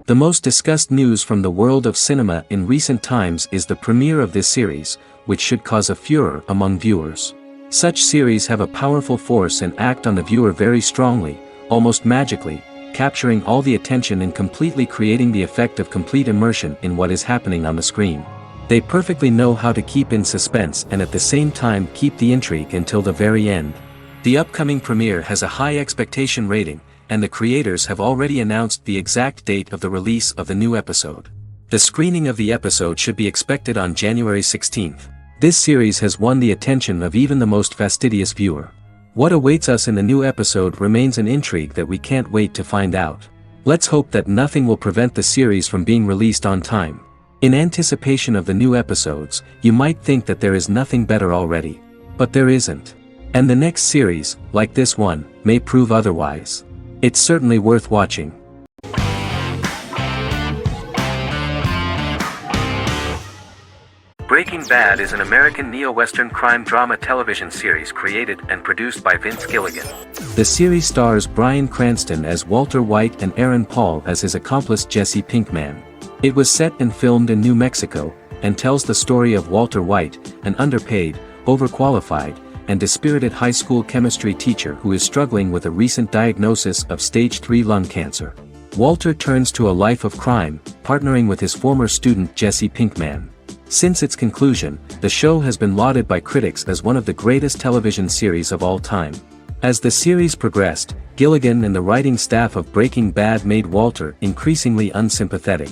The most discussed news from the world of cinema in recent times is the premiere of this series, which should cause a furor among viewers. Such series have a powerful force and act on the viewer very strongly, almost magically, capturing all the attention and completely creating the effect of complete immersion in what is happening on the screen. They perfectly know how to keep in suspense and at the same time keep the intrigue until the very end. The upcoming premiere has a high expectation rating, and the creators have already announced the exact date of the release of the new episode. The screening of the episode should be expected on January 16th. This series has won the attention of even the most fastidious viewer. What awaits us in the new episode remains an intrigue that we can't wait to find out. Let's hope that nothing will prevent the series from being released on time. In anticipation of the new episodes, you might think that there is nothing better already. But there isn't. And the next series, like this one, may prove otherwise. It's certainly worth watching. Breaking Bad is an American neo-Western crime drama television series created and produced by Vince Gilligan. The series stars Bryan Cranston as Walter White and Aaron Paul as his accomplice Jesse Pinkman. It was set and filmed in New Mexico, and tells the story of Walter White, an underpaid, overqualified, and dispirited high school chemistry teacher who is struggling with a recent diagnosis of stage 3 lung cancer. Walter turns to a life of crime, partnering with his former student Jesse Pinkman. Since its conclusion, the show has been lauded by critics as one of the greatest television series of all time. As the series progressed, Gilligan and the writing staff of Breaking Bad made Walter increasingly unsympathetic.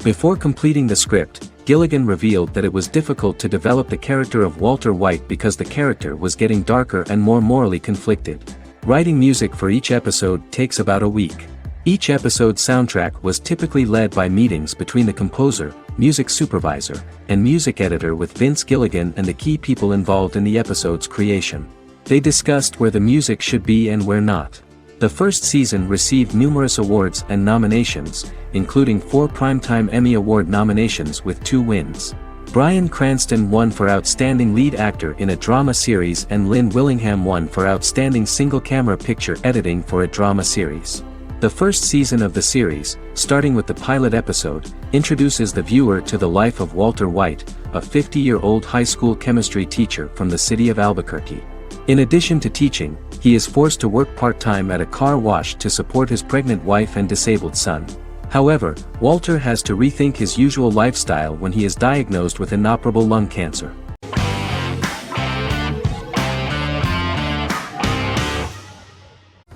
Before completing the script, Gilligan revealed that it was difficult to develop the character of Walter White because the character was getting darker and more morally conflicted. Writing music for each episode takes about a week. Each episode's soundtrack was typically led by meetings between the composer, music supervisor, and music editor with Vince Gilligan and the key people involved in the episode's creation. They discussed where the music should be and where not. The first season received numerous awards and nominations, including 4 Primetime Emmy Award nominations with 2 wins. Bryan Cranston won for Outstanding Lead Actor in a Drama Series and Lynn Willingham won for Outstanding Single-Camera Picture Editing for a Drama Series. The first season of the series, starting with the pilot episode, introduces the viewer to the life of Walter White, a 50-year-old high school chemistry teacher from the city of Albuquerque. In addition to teaching, he is forced to work part-time at a car wash to support his pregnant wife and disabled son. However, Walter has to rethink his usual lifestyle when he is diagnosed with inoperable lung cancer.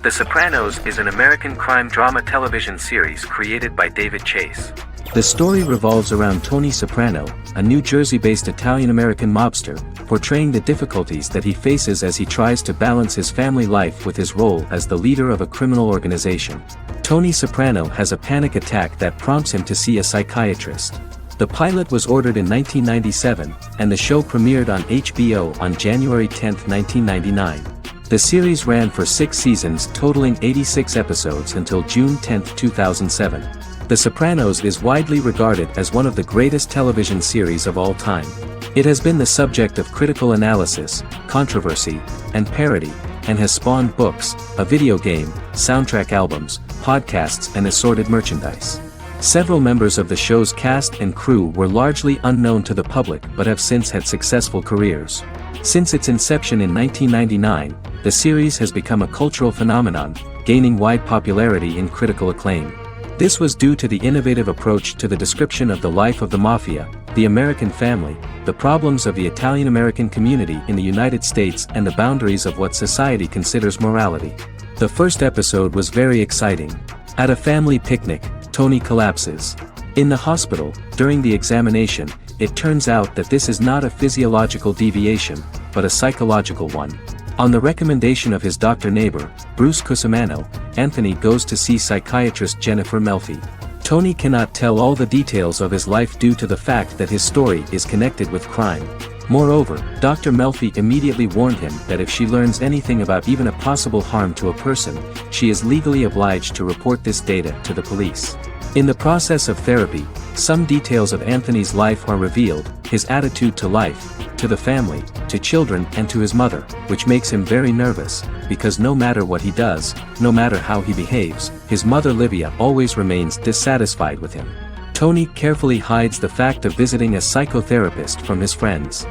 The Sopranos is an American crime drama television series created by David Chase. The story revolves around Tony Soprano, a New Jersey-based Italian-American mobster, portraying the difficulties that he faces as he tries to balance his family life with his role as the leader of a criminal organization. Tony Soprano has a panic attack that prompts him to see a psychiatrist. The pilot was ordered in 1997, and the show premiered on HBO on January 10, 1999. The series ran for 6 seasons totaling 86 episodes until June 10, 2007. The Sopranos is widely regarded as one of the greatest television series of all time. It has been the subject of critical analysis, controversy, and parody, and has spawned books, a video game, soundtrack albums, podcasts and assorted merchandise. Several members of the show's cast and crew were largely unknown to the public but have since had successful careers. Since its inception in 1999, the series has become a cultural phenomenon, gaining wide popularity and critical acclaim. This was due to the innovative approach to the description of the life of the mafia, the American family, the problems of the Italian-American community in the United States and the boundaries of what society considers morality. The first episode was very exciting. At a family picnic, Tony collapses. In the hospital, during the examination, it turns out that this is not a physiological deviation, but a psychological one. On the recommendation of his doctor neighbor, Bruce Cusimano, Anthony goes to see psychiatrist Jennifer Melfi. Tony cannot tell all the details of his life due to the fact that his story is connected with crime. Moreover, Dr. Melfi immediately warned him that if she learns anything about even a possible harm to a person, she is legally obliged to report this data to the police. In the process of therapy, some details of Anthony's life are revealed, his attitude to life, to the family, to children and to his mother, which makes him very nervous, because no matter what he does, no matter how he behaves, his mother Livia always remains dissatisfied with him. Tony carefully hides the fact of visiting a psychotherapist from his friends.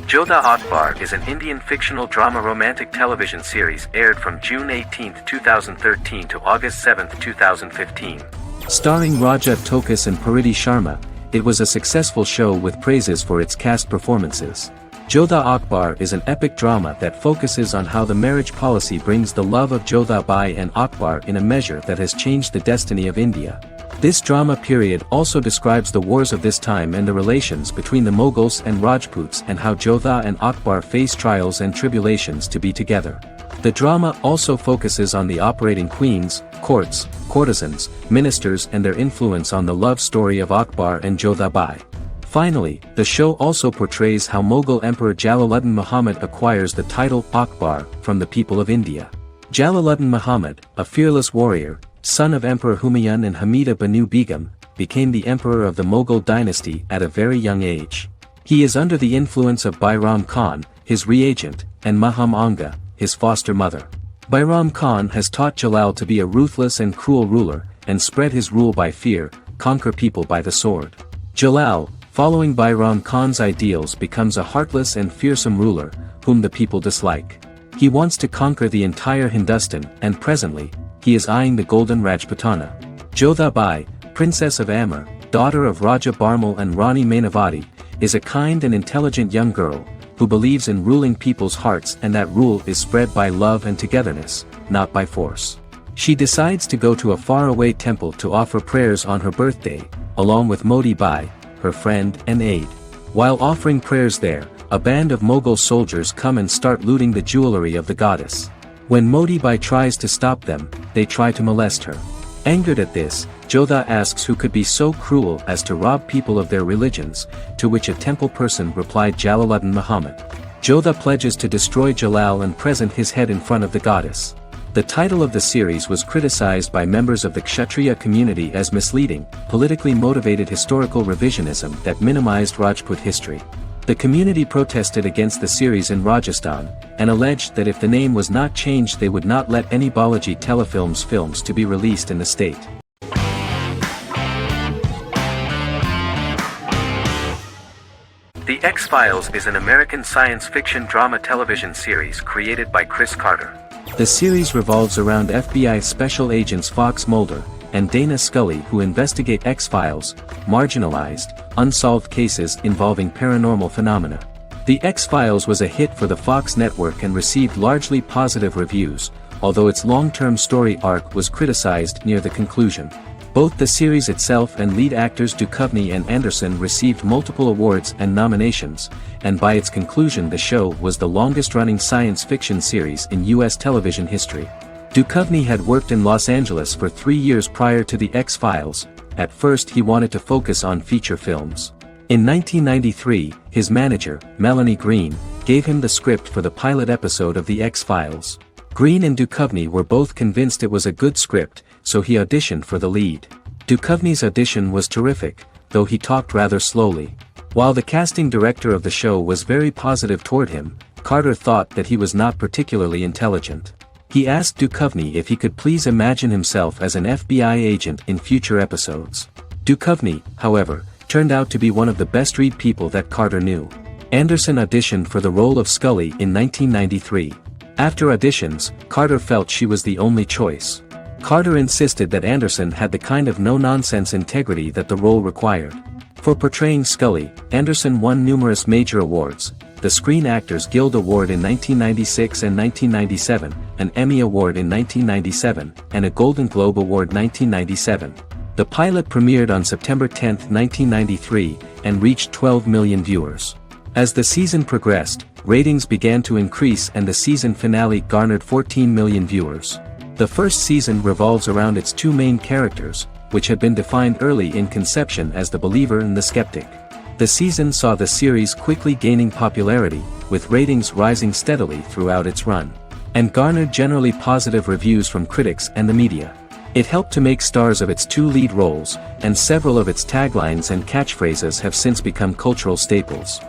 Jodha Akbar is an Indian fictional drama romantic television series aired from June 18, 2013 to August 7, 2015. Starring Raja Tokas and Pariti Sharma, it was a successful show with praises for its cast performances. Jodha Akbar is an epic drama that focuses on how the marriage policy brings the love of Jodha Bai and Akbar in a measure that has changed the destiny of India. This drama period also describes the wars of this time and the relations between the Mughals and Rajputs and how Jodha and Akbar face trials and tribulations to be together. The drama also focuses on the operating queens, courts, courtesans, ministers and their influence on the love story of Akbar and Jodha Bai. Finally, the show also portrays how Mughal Emperor Jalaluddin Muhammad acquires the title Akbar from the people of India. Jalaluddin Muhammad, a fearless warrior, son of Emperor Humayun and Hamida Banu Begum, became the emperor of the Mughal dynasty at a very young age. He is under the influence of Bairam Khan, his reagent, and Maham Anga, his foster mother. Bairam Khan has taught Jalal to be a ruthless and cruel ruler, and spread his rule by fear, conquer people by the sword. Jalal, following Bairam Khan's ideals, becomes a heartless and fearsome ruler, whom the people dislike. He wants to conquer the entire Hindustan, and presently, he is eyeing the golden Rajputana. Jodha Bai, princess of Amber, daughter of Raja Barmal and Rani Mainavati, is a kind and intelligent young girl, who believes in ruling people's hearts and that rule is spread by love and togetherness, not by force. She decides to go to a faraway temple to offer prayers on her birthday, along with Modi Bai, her friend and aide. While offering prayers there, a band of Mughal soldiers come and start looting the jewelry of the goddess. When Modi Bai tries to stop them, they try to molest her. Angered at this, Jodha asks who could be so cruel as to rob people of their religions, to which a temple person replied Jalaluddin Muhammad. Jodha pledges to destroy Jalal and present his head in front of the goddess. The title of the series was criticized by members of the Kshatriya community as misleading, politically motivated historical revisionism that minimized Rajput history. The community protested against the series in Rajasthan, and alleged that if the name was not changed they would not let any Balaji telefilms films to be released in the state. The X-Files is an American science fiction drama television series created by Chris Carter. The series revolves around FBI special agents Fox Mulder and Dana Scully who investigate X-Files, marginalized, unsolved cases involving paranormal phenomena. The X-Files was a hit for the Fox network and received largely positive reviews, although its long-term story arc was criticized near the conclusion. Both the series itself and lead actors Duchovny and Anderson received multiple awards and nominations, and by its conclusion the show was the longest-running science fiction series in U.S. television history. Duchovny had worked in Los Angeles for 3 years prior to The X-Files. At first he wanted to focus on feature films. In 1993, his manager, Melanie Green, gave him the script for the pilot episode of The X-Files. Green and Duchovny were both convinced it was a good script, so he auditioned for the lead. Duchovny's audition was terrific, though he talked rather slowly. While the casting director of the show was very positive toward him, Carter thought that he was not particularly intelligent. He asked Duchovny if he could please imagine himself as an FBI agent in future episodes. Duchovny, however, turned out to be one of the best-read people that Carter knew. Anderson auditioned for the role of Scully in 1993. After auditions, Carter felt she was the only choice. Carter insisted that Anderson had the kind of no-nonsense integrity that the role required. For portraying Scully, Anderson won numerous major awards, the Screen Actors Guild Award in 1996 and 1997, an Emmy Award in 1997, and a Golden Globe Award 1997. The pilot premiered on September 10, 1993, and reached 12 million viewers. As the season progressed, ratings began to increase and the season finale garnered 14 million viewers. The first season revolves around its two main characters, which had been defined early in conception as the believer and the skeptic. The season saw the series quickly gaining popularity, with ratings rising steadily throughout its run, and garnered generally positive reviews from critics and the media. It helped to make stars of its two lead roles, and several of its taglines and catchphrases have since become cultural staples.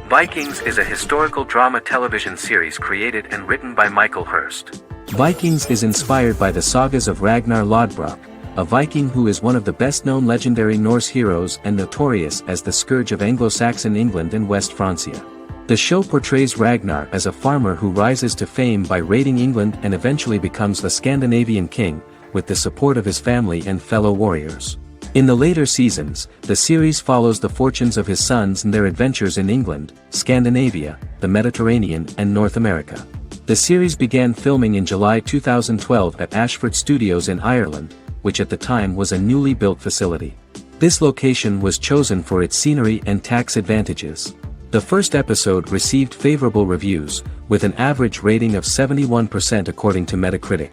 Vikings is a historical drama television series created and written by Michael Hurst. Vikings is inspired by the sagas of Ragnar Lodbrok, a Viking who is one of the best-known legendary Norse heroes and notorious as the scourge of Anglo-Saxon England and West Francia. The show portrays Ragnar as a farmer who rises to fame by raiding England and eventually becomes the Scandinavian king, with the support of his family and fellow warriors. In the later seasons, the series follows the fortunes of his sons and their adventures in England, Scandinavia, the Mediterranean and North America. The series began filming in July 2012 at Ashford Studios in Ireland, which at the time was a newly built facility. This location was chosen for its scenery and tax advantages. The first episode received favorable reviews, with an average rating of 71% according to Metacritic.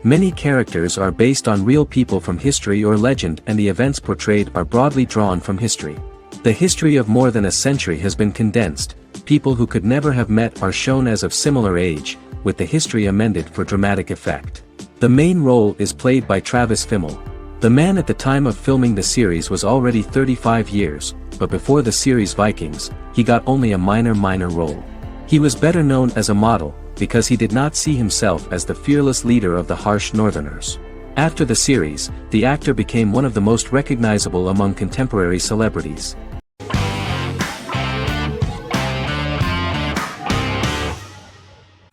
Many characters are based on real people from history or legend, and the events portrayed are broadly drawn from history. The history of more than a century has been condensed. People who could never have met are shown as of similar age, with the history amended for dramatic effect. The main role is played by Travis Fimmel. The man at the time of filming the series was already 35 years, but before the series Vikings, he got only a minor role. He was better known as a model, because he did not see himself as the fearless leader of the harsh Northerners. After the series, the actor became one of the most recognizable among contemporary celebrities.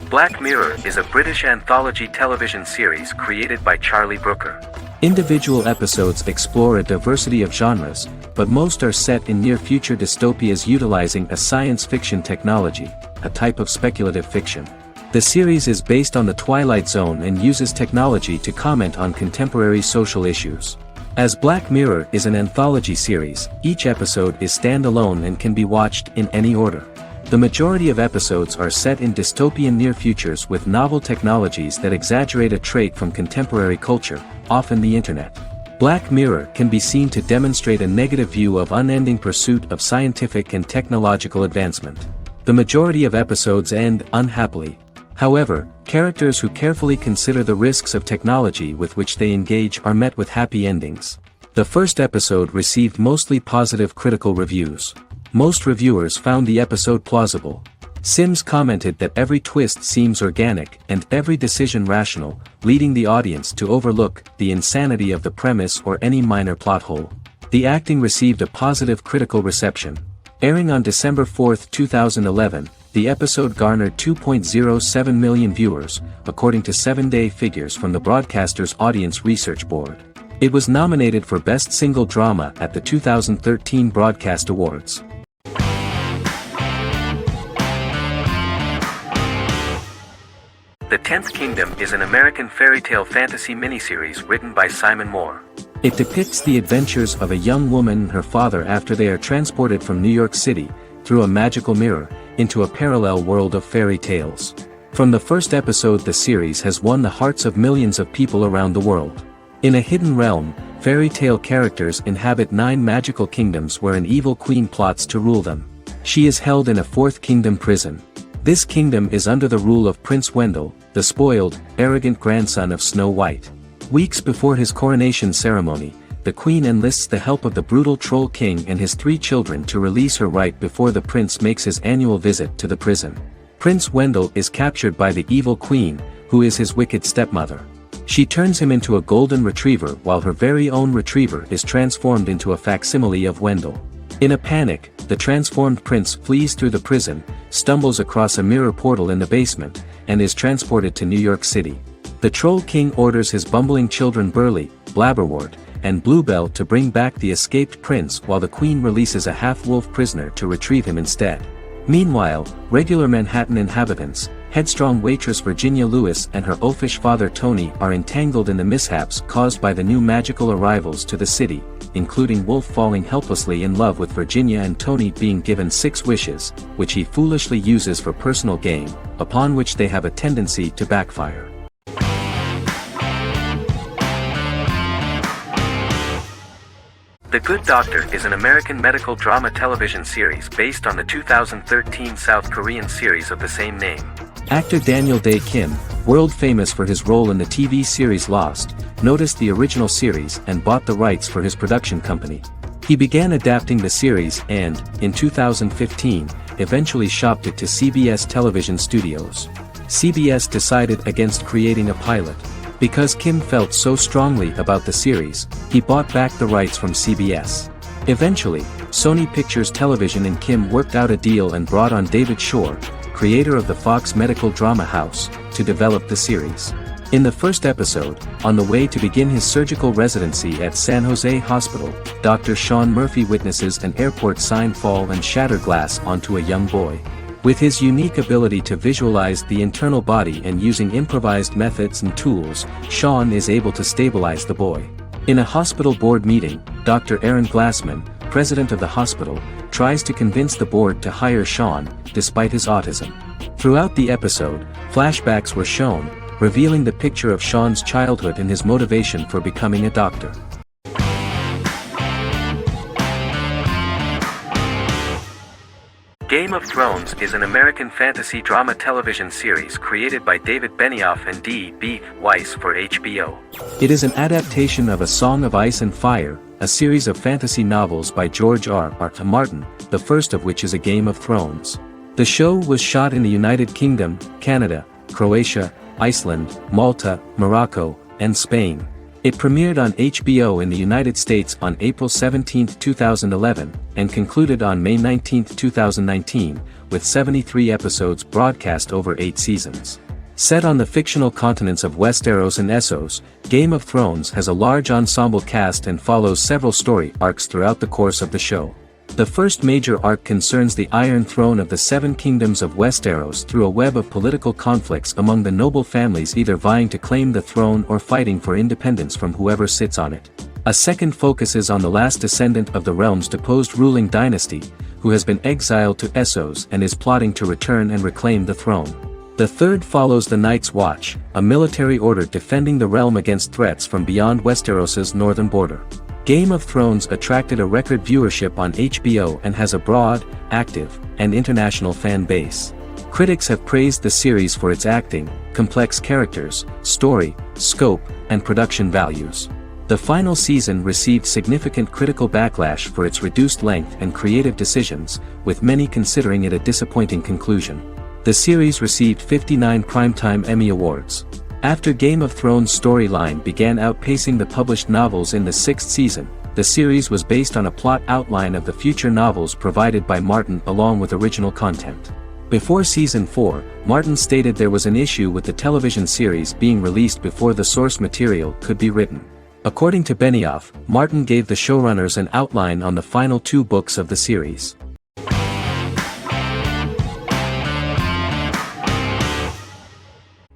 Black Mirror is a British anthology television series created by Charlie Brooker. Individual episodes explore a diversity of genres, but most are set in near-future dystopias utilizing a science fiction technology, a type of speculative fiction. The series is based on the Twilight Zone and uses technology to comment on contemporary social issues. As Black Mirror is an anthology series, each episode is standalone and can be watched in any order. The majority of episodes are set in dystopian near futures with novel technologies that exaggerate a trait from contemporary culture, often the internet. Black Mirror can be seen to demonstrate a negative view of unending pursuit of scientific and technological advancement. The majority of episodes end unhappily. However, characters who carefully consider the risks of technology with which they engage are met with happy endings. The first episode received mostly positive critical reviews. Most reviewers found the episode plausible. Sims commented that every twist seems organic and every decision rational, leading the audience to overlook the insanity of the premise or any minor plot hole. The acting received a positive critical reception. Airing on December 4, 2011, the episode garnered 2.07 million viewers, according to 7-day figures from the broadcaster's Audience Research Board. It was nominated for Best Single Drama at the 2013 Broadcast Awards. The 10th Kingdom is an American fairy tale fantasy miniseries written by Simon Moore. It depicts the adventures of a young woman and her father after they are transported from New York City, through a magical mirror, into a parallel world of fairy tales. From the first episode, the series has won the hearts of millions of people around the world. In a hidden realm, fairy tale characters inhabit 9 magical kingdoms where an evil queen plots to rule them. She is held in a 4th kingdom prison. This kingdom is under the rule of Prince Wendell, the spoiled, arrogant grandson of Snow White. Weeks before his coronation ceremony, the queen enlists the help of the brutal Troll King and his 3 children to release her right before the prince makes his annual visit to the prison. Prince Wendell is captured by the evil queen, who is his wicked stepmother. She turns him into a golden retriever while her very own retriever is transformed into a facsimile of Wendell. In a panic, the transformed prince flees through the prison, stumbles across a mirror portal in the basement, and is transported to New York City. The Troll King orders his bumbling children Burley, Blabberwort, and Bluebell to bring back the escaped prince while the queen releases a half-wolf prisoner to retrieve him instead. Meanwhile, regular Manhattan inhabitants, headstrong waitress Virginia Lewis and her oafish father Tony are entangled in the mishaps caused by the new magical arrivals to the city, including Wolf falling helplessly in love with Virginia and Tony being given 6 wishes, which he foolishly uses for personal gain, upon which they have a tendency to backfire. The Good Doctor is an American medical drama television series based on the 2013 South Korean series of the same name. Actor Daniel Day Kim, world famous for his role in the TV series Lost, noticed the original series and bought the rights for his production company. He began adapting the series and, in 2015, eventually shopped it to CBS television studios. CBS decided against creating a pilot. Because Kim felt so strongly about the series, he bought back the rights from CBS. Eventually, Sony Pictures Television and Kim worked out a deal and brought on David Shore, creator of the Fox medical drama house, to develop the series. In the first episode, on the way to begin his surgical residency at San Jose Hospital, Dr. Sean Murphy witnesses an airport sign fall and shatter glass onto a young boy. With his unique ability to visualize the internal body and using improvised methods and tools, Sean is able to stabilize the boy. In a hospital board meeting, Dr. Aaron Glassman, president of the hospital, tries to convince the board to hire Sean, despite his autism. Throughout the episode, flashbacks were shown, revealing the picture of Sean's childhood and his motivation for becoming a doctor. Game of Thrones is an American fantasy drama television series created by David Benioff and D.B. Weiss for HBO. It is an adaptation of A Song of Ice and Fire, a series of fantasy novels by George R.R. Martin, the first of which is A Game of Thrones. The show was shot in the United Kingdom, Canada, Croatia, Iceland, Malta, Morocco, and Spain. It premiered on HBO in the United States on April 17, 2011, and concluded on May 19, 2019, with 73 episodes broadcast over 8 seasons. Set on the fictional continents of Westeros and Essos, Game of Thrones has a large ensemble cast and follows several story arcs throughout the course of the show. The first major arc concerns the Iron Throne of the Seven Kingdoms of Westeros through a web of political conflicts among the noble families either vying to claim the throne or fighting for independence from whoever sits on it. A second focuses on the last descendant of the realm's deposed ruling dynasty, who has been exiled to Essos and is plotting to return and reclaim the throne. The third follows the Night's Watch, a military order defending the realm against threats from beyond Westeros's northern border. Game of Thrones attracted a record viewership on HBO and has a broad, active, and international fan base. Critics have praised the series for its acting, complex characters, story, scope, and production values. The final season received significant critical backlash for its reduced length and creative decisions, with many considering it a disappointing conclusion. The series received 59 Primetime Emmy Awards. After Game of Thrones' storyline began outpacing the published novels in the sixth season, the series was based on a plot outline of the future novels provided by Martin along with original content. Before Season 4, Martin stated there was an issue with the television series being released before the source material could be written. According to Benioff, Martin gave the showrunners an outline on the final 2 books of the series.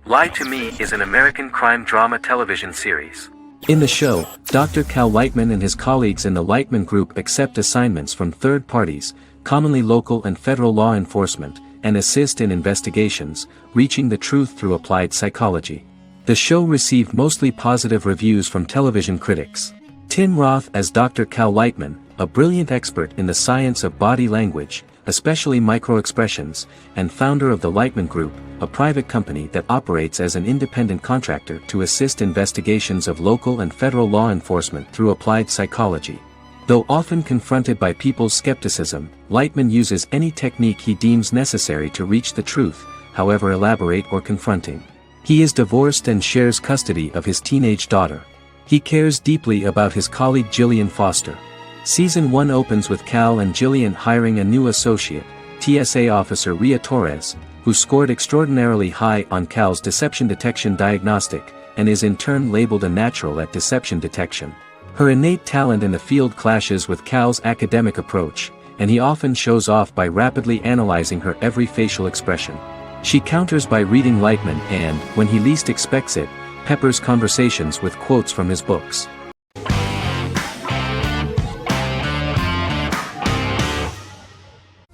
Lie to Me is an American crime drama television series. In the show, Dr. Cal Lightman and his colleagues in the Lightman Group accept assignments from third parties, commonly local and federal law enforcement, and assist in investigations, reaching the truth through applied psychology. The show received mostly positive reviews from television critics. Tim Roth as Dr. Cal Lightman, a brilliant expert in the science of body language, especially microexpressions, and founder of the Lightman Group, a private company that operates as an independent contractor to assist investigations of local and federal law enforcement through applied psychology. Though often confronted by people's skepticism, Lightman uses any technique he deems necessary to reach the truth, however elaborate or confronting. He is divorced and shares custody of his teenage daughter. He cares deeply about his colleague Gillian Foster. Season 1 opens with Cal and Gillian hiring a new associate, TSA officer Rhea Torres, who scored extraordinarily high on Cal's deception detection diagnostic, and is in turn labeled a natural at deception detection. Her innate talent in the field clashes with Cal's academic approach, and he often shows off by rapidly analyzing her every facial expression. She counters by reading Lightman and, when he least expects it, peppers conversations with quotes from his books.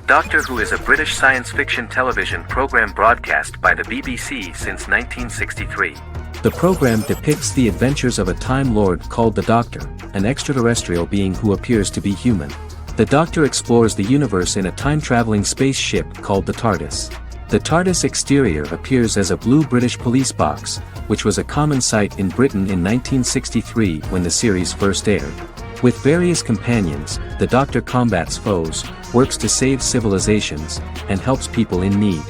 Doctor Who is a British science fiction television program broadcast by the BBC since 1963. The program depicts the adventures of a Time Lord called the Doctor, an extraterrestrial being who appears to be human. The Doctor explores the universe in a time-traveling spaceship called the TARDIS. The TARDIS exterior appears as a blue British police box, which was a common sight in Britain in 1963 when the series first aired. With various companions, the Doctor combats foes, works to save civilizations, and helps people in need.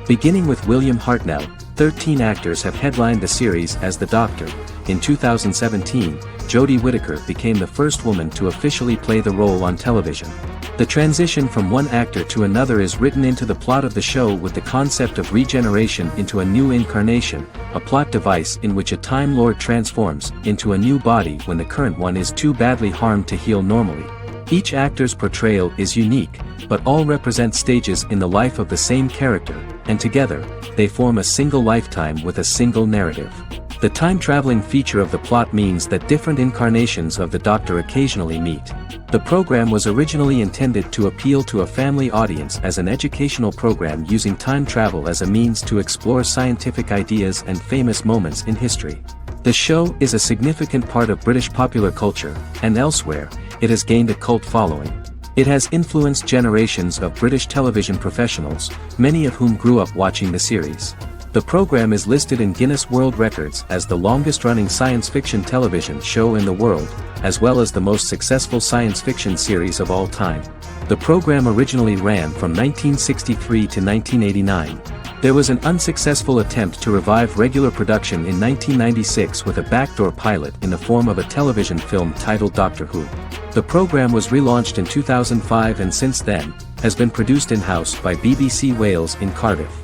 Beginning with William Hartnell, 13 actors have headlined the series as the Doctor. In 2017, Jodie Whittaker became the first woman to officially play the role on television. The transition from one actor to another is written into the plot of the show with the concept of regeneration into a new incarnation, a plot device in which a Time Lord transforms into a new body when the current one is too badly harmed to heal normally. Each actor's portrayal is unique, but all represent stages in the life of the same character, and together, they form a single lifetime with a single narrative. The time-traveling feature of the plot means that different incarnations of the Doctor occasionally meet. The program was originally intended to appeal to a family audience as an educational program using time travel as a means to explore scientific ideas and famous moments in history. The show is a significant part of British popular culture, and elsewhere, it has gained a cult following. It has influenced generations of British television professionals, many of whom grew up watching the series. The program is listed in Guinness World Records as the longest-running science fiction television show in the world, as well as the most successful science fiction series of all time. The program originally ran from 1963 to 1989. There was an unsuccessful attempt to revive regular production in 1996 with a backdoor pilot in the form of a television film titled Doctor Who. The program was relaunched in 2005 and since then, has been produced in-house by BBC Wales in Cardiff.